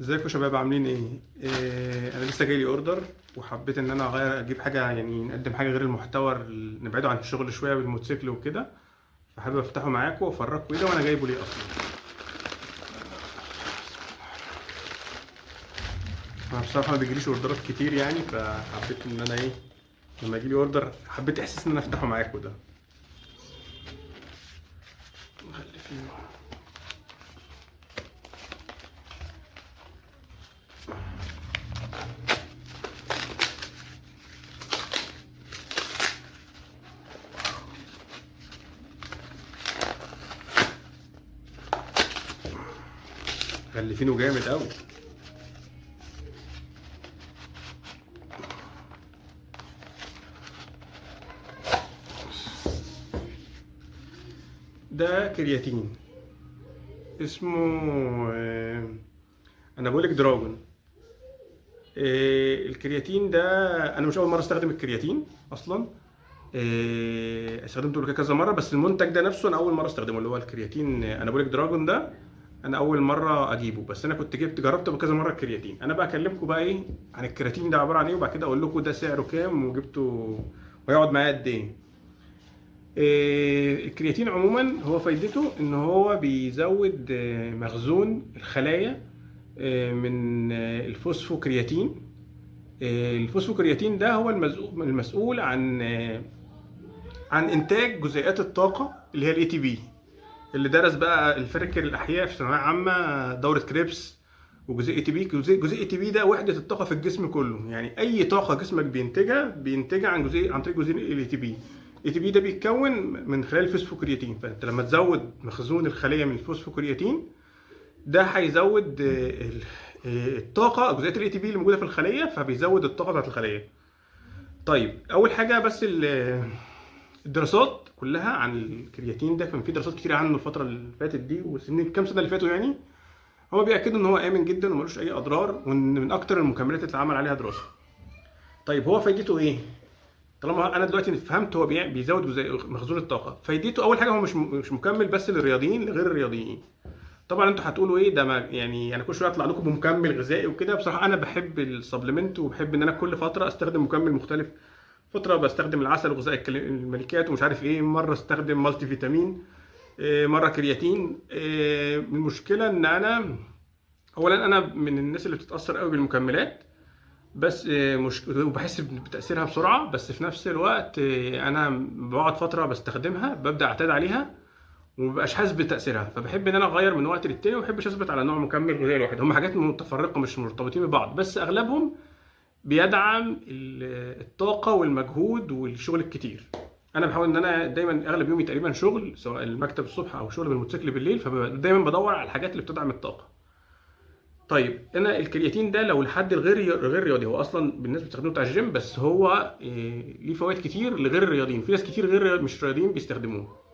ازيكم يا شباب عاملين ايه؟ انا لسه جاي لي اوردر وحبيت ان انا اغير اجيب حاجه، يعني نقدم حاجه غير المحتوى نبعده عن الشغل شويه بالموتوسيكل وكده. فحابب افتحه معاكم وافرجكم ايه ده وانا جايبه ليه اصلا. انا بصراحه ما بيجيليش اوردرات كتير يعني، فحبيت ان انا ايه لما يجي لي اوردر حبيت احساس ان انا افتحه معاكم ده. نخلي فيه غلفينه جامد قوي. ده كرياتين اسمه انابوليك دراجون. الكرياتين ده انا مش اول مره استخدم الكرياتين اصلا. استخدمته قبل كده كذا مره، بس المنتج ده نفسه انا اول مره استخدمه، اللي هو الكرياتين انابوليك دراجون ده. انا اول مره اجيبه، بس انا كنت جربته كذا مره الكرياتين. انا بقى اكلمكم بقى ايه عن الكرياتين ده عباره عن ايه، وبعد كده اقول لكم ده سعره كام وجبته ويقعد معايا قد ايه. الكرياتين عموما هو فايدته ان هو بيزود مخزون الخلايا من الفوسفوكرياتين. الفوسفوكرياتين ده هو المسؤول عن انتاج جزيئات الطاقه اللي هي الاي تي بي. اللي درس بقى الفلك الاحياء في ثانويه عامه دوره كريبس. وجزيء اي تي بي، جزيء اي تي بي ده وحده الطاقه في الجسم كله، يعني اي طاقه جسمك بينتجها عن طريق جزيء الاي تي بي. الاي تي بي ده بيتكون من خلال الفوسفوكرياتين، فانت لما تزود مخزون الخليه من الفوسفوكرياتين ده هيزود الطاقه، جزيئات الاي تي بي اللي موجوده في الخليه، فبيزود الطاقه بتاعت الخليه. طيب اول حاجه بس الدراسات كلها عن الكرياتين ده، كان في دراسات كتير عنه الفتره اللي فاتت دي والسنين كام سنه اللي فاتوا يعني. هو بيأكدوا ان هو امن جدا وملوش اي اضرار، وان من اكتر المكملات اللي اتعمل عليها دراسه. طيب هو فايدته ايه؟ طالما انا دلوقتي فهمت هو بيزود مخزون الطاقه، فايدته اول حاجه هو مش مكمل بس للرياضيين، لغير الرياضيين. طبعا انتوا هتقولوا ايه ده، ما يعني انا كل شويه اطلع لكم بمكمل غذائي وكده. بصراحه انا بحب السبلمنت وبحب ان انا كل فتره استخدم مكمل مختلف. فتره بستخدم العسل وغذاء الملكات ومش عارف ايه، مره استخدم مالتي فيتامين، مره كرياتين. المشكله ان انا اولا انا من الناس اللي بتتاثر قوي بالمكملات، بس وبحس بتاثيرها بسرعه. بس في نفس الوقت انا بقعد فتره بستخدمها ببدا اعتاد عليها ومبقاش حاسس بتاثيرها، فبحب ان انا اغير من وقت للتاني، وما بحبش اثبت على نوع مكمل غذائي واحد. هم حاجات متفرقه مش مرتبطين ببعض، بس اغلبهم بيدعم الطاقه والمجهود والشغل الكتير. انا بحاول ان انا دايما اغلب يومي تقريبا شغل، سواء المكتب الصبح او شغل بالموتوسيكل بالليل، فدايما بدور على الحاجات اللي بتدعم الطاقه. طيب انا الكرياتين ده لو لحد الغير رياضي، هو اصلا بالنسبه بتستخدمه بتاع الجيم، بس هو ليه فوائد كتير لغير الرياضيين. في ناس كتير مش رياضيين بيستخدموه.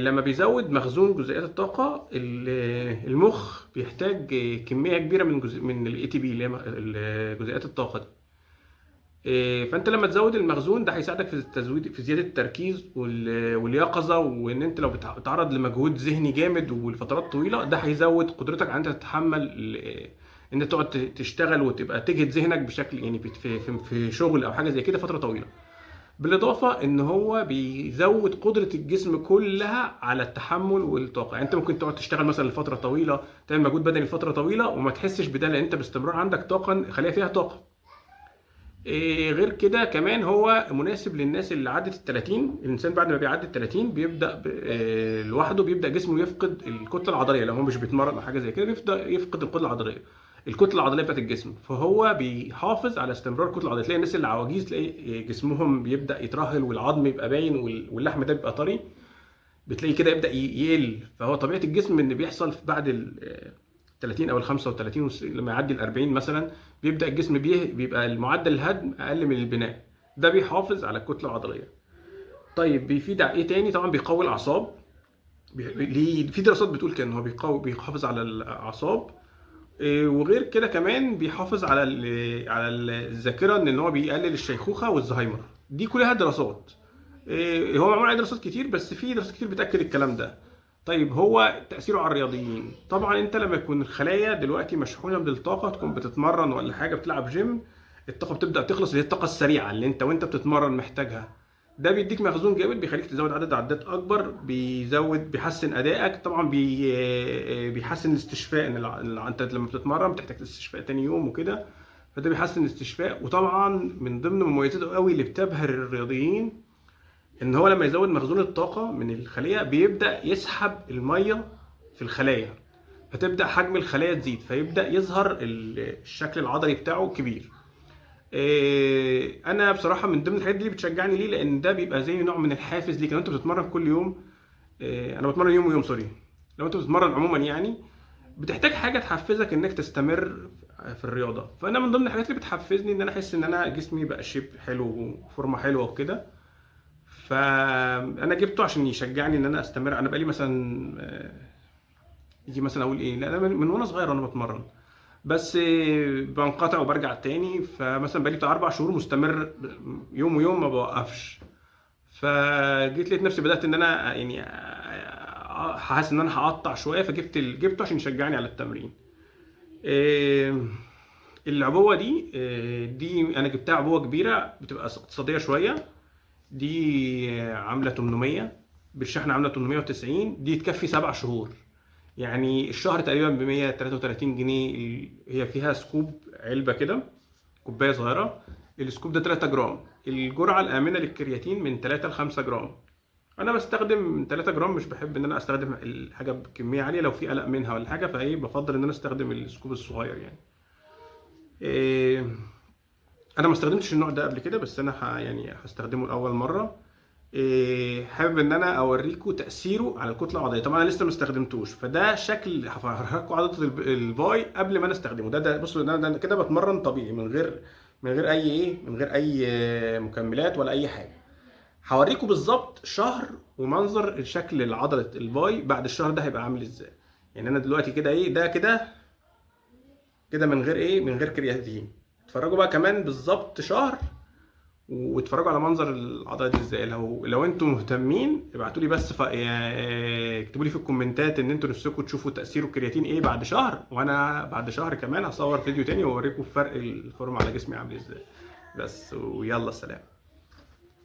لما بيزود مخزون جزيئات الطاقه، المخ بيحتاج كميه كبيره من الاي تي بي اللي هي جزيئات الطاقه دي. فانت لما تزود المخزون ده هيساعدك في التزويد، في زياده التركيز واليقظه، وان انت لو بتتعرض لمجهود ذهني جامد ولفترات طويله، ده هيزود قدرتك على ان انت تتحمل ان انت تقعد تشتغل وتبقى تجهد ذهنك بشكل، يعني في شغل او حاجه زي كده فتره طويله. بالاضافه ان هو بيزود قدره الجسم كلها على التحمل والطاقه. يعني انت ممكن تقعد تشتغل مثلا لفتره طويله، تعمل مجهود بدني لفتره طويله وما تحسش بده، لان انت باستمرار عندك طاقه، خليها فيها طاقه. غير كده كمان هو مناسب للناس اللي عدت ال 30. الانسان بعد ما بيعدي ال 30 بيبدا لوحده بيبدا جسمه يفقد الكتله العضليه، لو هو مش بيتمرن او حاجه زي كده بيبدا يفقد الكتله العضليه بتاعت الجسم. فهو بيحافظ على استمرار الكتله العضليه. تلاقي الناس اللي عواجيز تلاقي جسمهم بيبدا يترهل والعظم يبقى باين واللحم ده بيبقى طري، بتلاقي كده يبدا يقل. فهو طبيعه الجسم ان بيحصل بعد ال 30 او ال 35 لما يعدي ال 40 مثلا بيبدا الجسم بيبقى المعدل الهدم اقل من البناء. ده بيحافظ على الكتله العضليه. طيب بيفيد على ايه تاني؟ طبعا بيقوي الاعصاب. في دراسات بتقول كده ان هو بيحافظ على الاعصاب. وغير كده كمان بيحافظ على على الذاكره، ان هو بيقلل الشيخوخه والزهايمر. دي كلها دراسات. هو معمول عليه دراسات كتير، بس في دراسات كتير بتاكد الكلام ده. طيب هو تاثيره على الرياضيين، طبعا انت لما يكون الخلايا دلوقتي مشحونه بالطاقه، تكون بتتمرن ولا حاجه بتلعب جيم، الطاقه بتبدا تخلص، اللي هي الطاقه السريعه اللي انت وانت بتتمرن محتاجها. ده بيديك مخزون جامد، بيخليك تزود عدد عدات اكبر، بيحسن ادائك طبعا، بيحسن الاستشفاء، ان انت لما بتتمرن بتحتاج استشفاء تاني يوم وكده، فده بيحسن الاستشفاء. وطبعا من ضمن مميزاته قوي اللي بتبهر الرياضيين، ان هو لما يزود مخزون الطاقه من الخليه بيبدا يسحب الميه في الخلايا، فتبدا حجم الخلايا تزيد، فيبدا يظهر الشكل العضلي بتاعه كبير. انا بصراحه من ضمن الحاجات دي اللي بتشجعني ليه، لان ده بيبقى زي نوع من الحافز ليك. لو انت بتتمرن كل يوم، انا بتمرن يوم ويوم سوري، لو انت بتتمرن عموما يعني بتحتاج حاجه تحفزك انك تستمر في الرياضه. فانا من ضمن الحاجات اللي بتحفزني ان انا احس ان انا جسمي بقى شيب حلو وفورمه حلوه وكده، فانا جبته عشان يشجعني ان انا استمر. انا بقالي مثلا يجي مثلا اقول ايه، لا انا من وانا صغير وانا بتمرن، بس بنقطع وبرجع تاني. فمثلا بقالي بتاع 4 شهور مستمر يوم ويوم ما بوقفش. فجيت لقيت نفسي بدات ان انا يعني حاسس ان انا هقطع شويه، جبته عشان يشجعني على التمرين. العبوه دي انا جبتها عبوه كبيره، بتبقى اقتصاديه شويه. دي عامله 800 بالشحن، عامله 890، دي تكفي 7 شهور. يعني الشهر تقريبا ب 133 جنيه. هي فيها سكوب علبه كده، كوبايه صغيره. السكوب ده 3 جرام. الجرعه الامنه للكرياتين من 3 ل 5 جرام. انا بستخدم 3 جرام، مش بحب ان انا استخدم الحاجه بكميه عاليه لو في قلق منها ولا حاجه، فايه بفضل ان انا استخدم السكوب الصغير يعني. إيه، انا ما استخدمتش النوع ده قبل كده، بس انا يعني هستخدمه لاول مره. حابب ان انا اوريكم تاثيره على الكتله العضليه. طبعا انا لسه ما استخدمتوش، فده شكل هفرجكم عضله الباي قبل ما انا استخدمه. ده بصوا، ده كده بتمرن طبيعي من غير اي من غير اي مكملات ولا اي حاجه. هوريكم بالظبط شهر ومنظر الشكل العضله الباي بعد الشهر ده هيبقى عامل ازاي. يعني انا دلوقتي كده ده كده من غير كرياتين. اتفرجوا بقى كمان بالظبط شهر، واتفرجوا على منظر العضله دي ازاي. لو انتم مهتمين ابعتوا لي بس اكتبوا لي في الكومنتات ان انتوا نفسكم تشوفوا تاثير الكرياتين ايه بعد شهر، وانا بعد شهر كمان هصور فيديو تاني واوريكم فرق الفورمه على جسمي عامل ازاي. بس ويلا سلام.